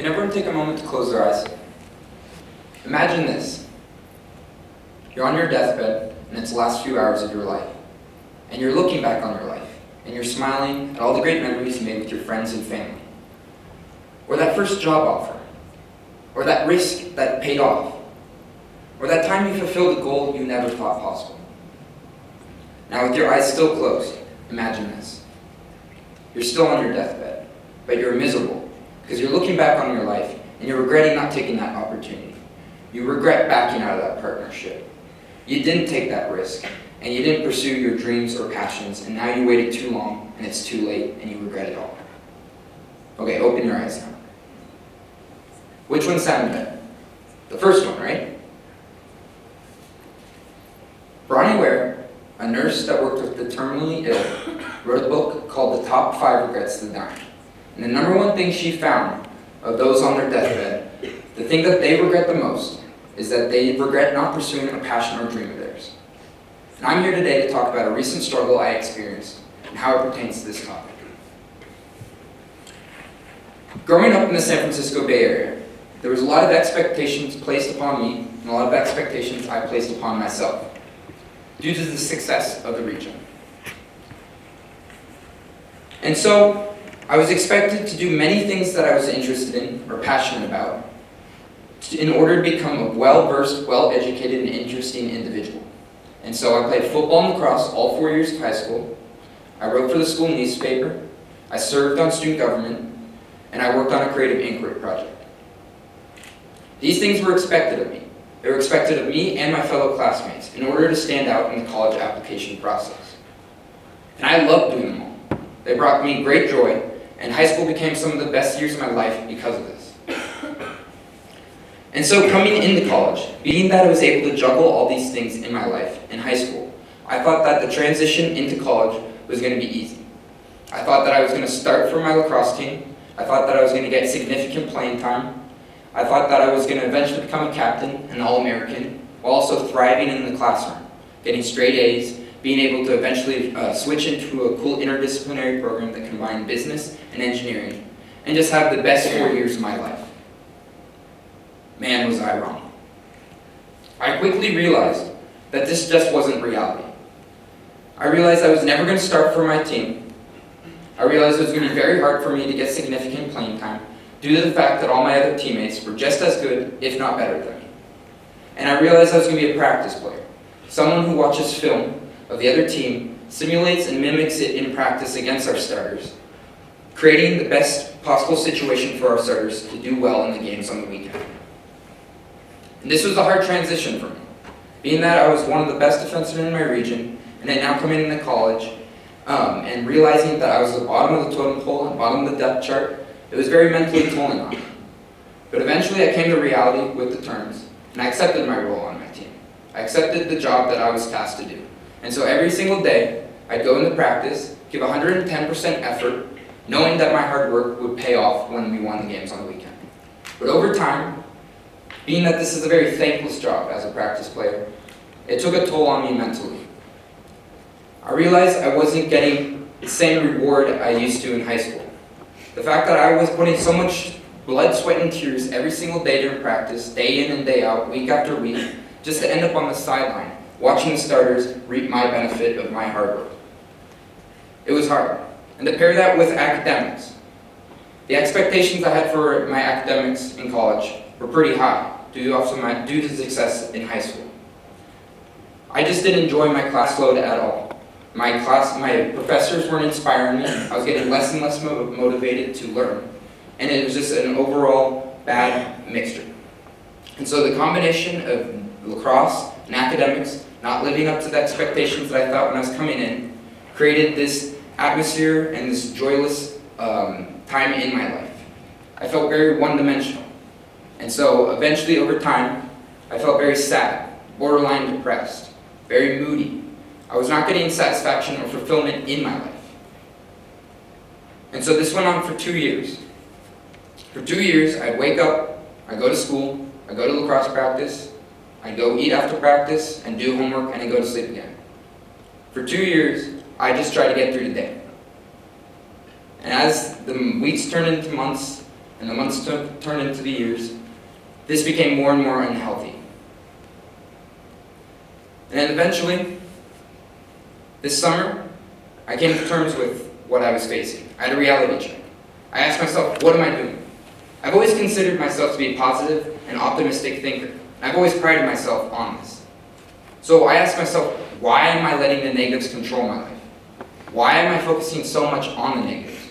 Can everyone take a moment to close their eyes? Imagine this. You're on your deathbed, and it's the last few hours of your life. And you're looking back on your life, and you're smiling at all the great memories you made with your friends and family. Or that first job offer. Or that risk that paid off. Or that time you fulfilled a goal you never thought possible. Now, with your eyes still closed, imagine this. You're still on your deathbed, but you're miserable because you're looking back on your life and you're regretting not taking that opportunity. You regret backing out of that partnership. You didn't take that risk, and you didn't pursue your dreams or passions, and now you waited too long, and it's too late, and you regret it all. Okay, open your eyes now. Which one sounded better? The first one, right? Bronnie Ware, a nurse that worked with the terminally ill, wrote a book called The Top 5 Regrets of Dying. And the number one thing she found of those on their deathbed, the thing that they regret the most, is that they regret not pursuing a passion or dream of theirs. And I'm here today to talk about a recent struggle I experienced and how it pertains to this topic. Growing up in the San Francisco Bay Area, there was a lot of expectations placed upon me and a lot of expectations I placed upon myself due to the success of the region. And so, I was expected to do many things that I was interested in or passionate about in order to become a well-versed, well-educated, and interesting individual. And so I played football and lacrosse all 4 years of high school. I wrote for the school newspaper. I served on student government. And I worked on a creative inquiry project. These things were expected of me. They were expected of me and my fellow classmates in order to stand out in the college application process. And I loved doing them all. They brought me great joy, and high school became some of the best years of my life because of this. And so coming into college, being that I was able to juggle all these things in my life in high school, I thought that the transition into college was going to be easy. I thought that I was going to start for my lacrosse team. I thought that I was going to get significant playing time. I thought that I was going to eventually become a captain, an All-American, while also thriving in the classroom, getting straight A's, being able to eventually switch into a cool interdisciplinary program that combined business and engineering, and just have the best 4 years of my life. Man, was I wrong. I quickly realized that this just wasn't reality. I realized I was never going to start for my team. I realized it was going to be very hard for me to get significant playing time due to the fact that all my other teammates were just as good, if not better than me. And I realized I was going to be a practice player, someone who watches film of the other team, simulates and mimics it in practice against our starters, creating the best possible situation for our starters to do well in the games on the weekend. And this was a hard transition for me, being that I was one of the best defensemen in my region, and then now coming into college, and realizing that I was at the bottom of the totem pole and bottom of the depth chart. It was very mentally tolling on me. But eventually I came to reality with the terms, and I accepted my role on my team. I accepted the job that I was tasked to do. And so every single day, I'd go into practice, give 110% effort, knowing that my hard work would pay off when we won the games on the weekend. But over time, being that this is a very thankless job as a practice player, it took a toll on me mentally. I realized I wasn't getting the same reward I used to in high school. The fact that I was putting so much blood, sweat, and tears every single day during practice, day in and day out, week after week, just to end up on the sideline, watching the starters reap my benefit of my hard work. It was hard. And to pair that with academics, the expectations I had for my academics in college were pretty high due to success in high school. I just didn't enjoy my class load at all. My professors weren't inspiring me. I was getting less and less motivated to learn. And it was just an overall bad mixture. And so the combination of lacrosse and academics not living up to the expectations that I thought when I was coming in created this atmosphere and this joyless time in my life. I felt very one-dimensional. And so eventually over time, I felt very sad, borderline depressed, very moody. I was not getting satisfaction or fulfillment in my life. And so this went on for 2 years. For 2 years, I'd wake up, I'd go to school, I'd go to lacrosse practice, I'd go eat after practice and do homework, and I'd go to sleep again. For 2 years, I just tried to get through the day. And as the weeks turned into months, and the months turned into the years, this became more and more unhealthy. And then eventually, this summer, I came to terms with what I was facing. I had a reality check. I asked myself, what am I doing? I've always considered myself to be a positive and optimistic thinker. I've always prided myself on this. So I asked myself, why am I letting the negatives control my life? Why am I focusing so much on the negatives?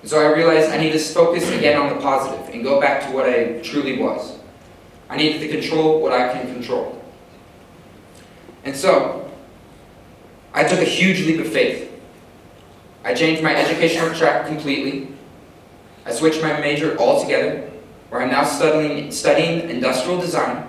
And so I realized I needed to focus again on the positive and go back to what I truly was. I needed to control what I can control. And so, I took a huge leap of faith. I changed my educational track completely. I switched my major altogether, where I'm now studying industrial design,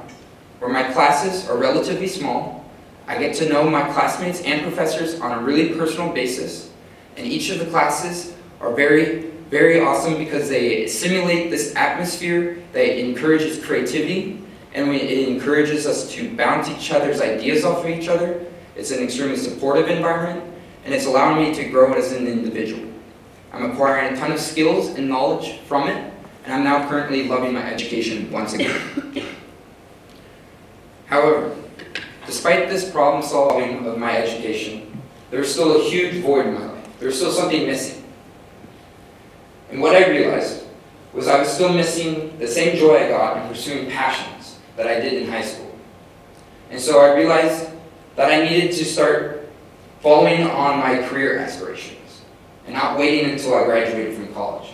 where my classes are relatively small. I get to know my classmates and professors on a really personal basis, and each of the classes are very, very awesome because they simulate this atmosphere that encourages creativity, and it encourages us to bounce each other's ideas off of each other. It's an extremely supportive environment, and it's allowing me to grow as an individual. I'm acquiring a ton of skills and knowledge from it, and I'm now currently loving my education once again. However, despite this problem solving of my education, there's still a huge void in my life. There's still something missing. And what I realized was I was still missing the same joy I got in pursuing passions that I did in high school. And so I realized that I needed to start following on my career aspirations and not waiting until I graduated from college.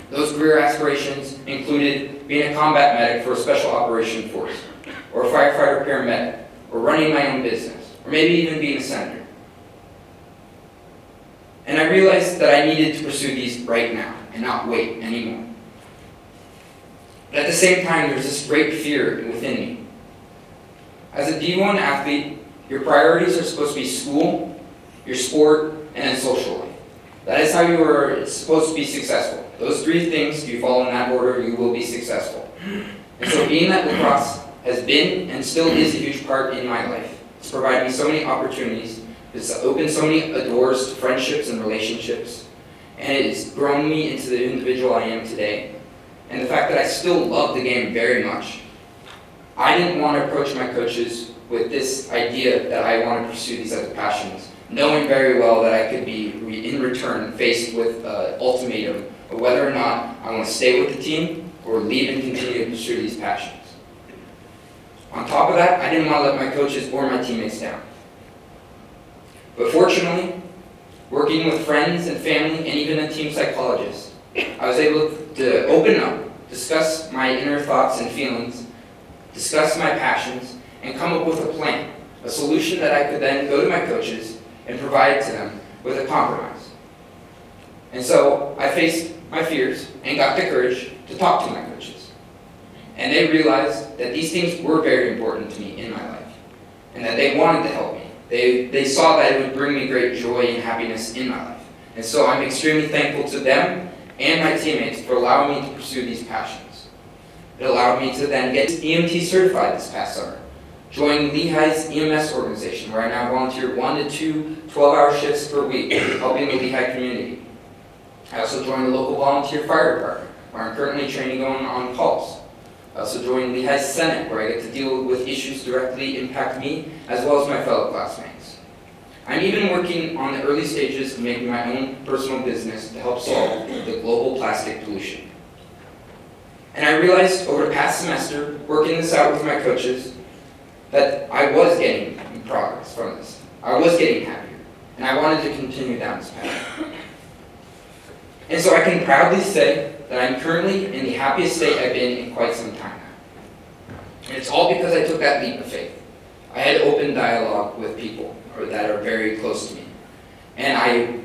Those career aspirations included being a combat medic for a special operation force, or a firefighter paramedic, or running my own business, or maybe even being a senator. And I realized that I needed to pursue these right now and not wait anymore. But at the same time, there's this great fear within me. As a D1 athlete, your priorities are supposed to be school, your sport, and then social life. That is how you are supposed to be successful. Those three things, if you follow in that order, you will be successful. And so being that lacrosse has been and still is a huge part in my life. It's provided me so many opportunities. It's opened so many doors to friendships and relationships. And it has grown me into the individual I am today. And the fact that I still love the game very much. I didn't want to approach my coaches with this idea that I want to pursue these other passions, knowing very well that I could be, in return, faced with an ultimatum of whether or not I want to stay with the team or leave and continue to pursue these passions. On top of that, I didn't want to let my coaches or my teammates down. But fortunately, working with friends and family and even a team psychologist, I was able to open up, discuss my inner thoughts and feelings, discuss my passions, and come up with a plan, a solution that I could then go to my coaches and provide to them with a compromise. And so I faced my fears and got the courage to talk to my coaches. And they realized that these things were very important to me in my life, and that they wanted to help me. They saw that it would bring me great joy and happiness in my life. And so I'm extremely thankful to them and my teammates for allowing me to pursue these passions. It allowed me to then get EMT certified this past summer, join Lehigh's EMS organization, where I now volunteer 1 to 2 12-hour shifts per week, helping the Lehigh community. I also joined the local volunteer fire department, where I'm currently training on calls. I also joined Lehigh's Senate, where I get to deal with issues directly impact me, as well as my fellow classmates. I'm even working on the early stages of making my own personal business to help solve the global plastic pollution. And I realized over the past semester, working this out with my coaches, that I was getting progress from this. I was getting happier, and I wanted to continue down this path. And so I can proudly say that I'm currently in the happiest state I've been in quite some time now. And it's all because I took that leap of faith. I had open dialogue with people that are very close to me. And I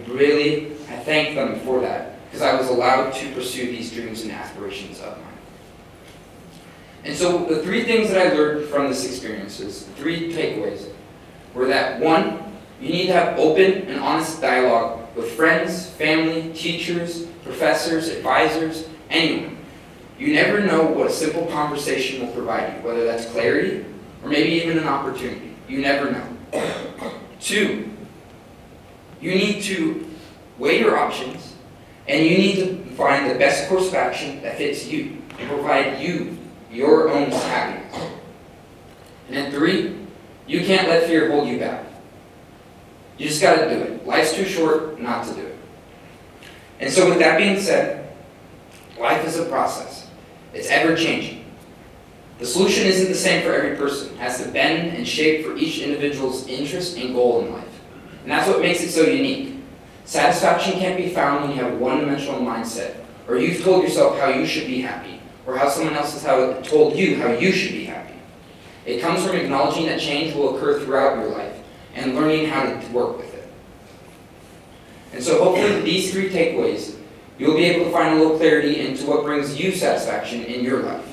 thank them for that, because I was allowed to pursue these dreams and aspirations of mine. And so the three things that I learned from this experience, the three takeaways, were that 1, you need to have open and honest dialogue with friends, family, teachers, professors, advisors, anyone. You never know what a simple conversation will provide you, whether that's clarity or maybe even an opportunity. You never know. 2, you need to weigh your options, and you need to find the best course of action that fits you and provide you your own happiness. And then 3, you can't let fear hold you back. You just got to do it. Life's too short not to do it. And so with that being said, life is a process. It's ever-changing. The solution isn't the same for every person. It has to bend and shape for each individual's interest and goal in life. And that's what makes it so unique. Satisfaction can't be found when you have a one-dimensional mindset, or you've told yourself how you should be happy, or how someone else has told you how you should be happy. It comes from acknowledging that change will occur throughout your life and learning how to work with it. And so hopefully with these 3 takeaways, you'll be able to find a little clarity into what brings you satisfaction in your life.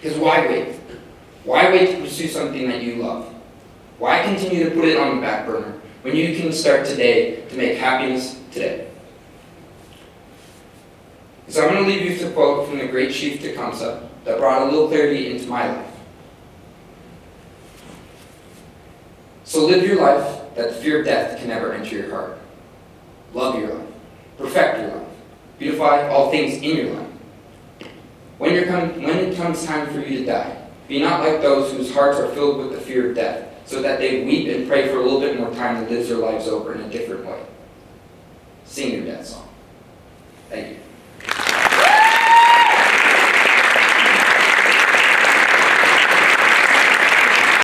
Because why wait? Why wait to pursue something that you love? Why continue to put it on the back burner when you can start today to make happiness today? So I'm going to leave you with a quote from the great Chief Tecumseh that brought a little clarity into my life. So live your life that the fear of death can never enter your heart. Love your life. Perfect your life. Beautify all things in your life. When it comes time for you to die, be not like those whose hearts are filled with the fear of death, so that they weep and pray for a little bit more time to live their lives over in a different way. Sing your death song. Thank you.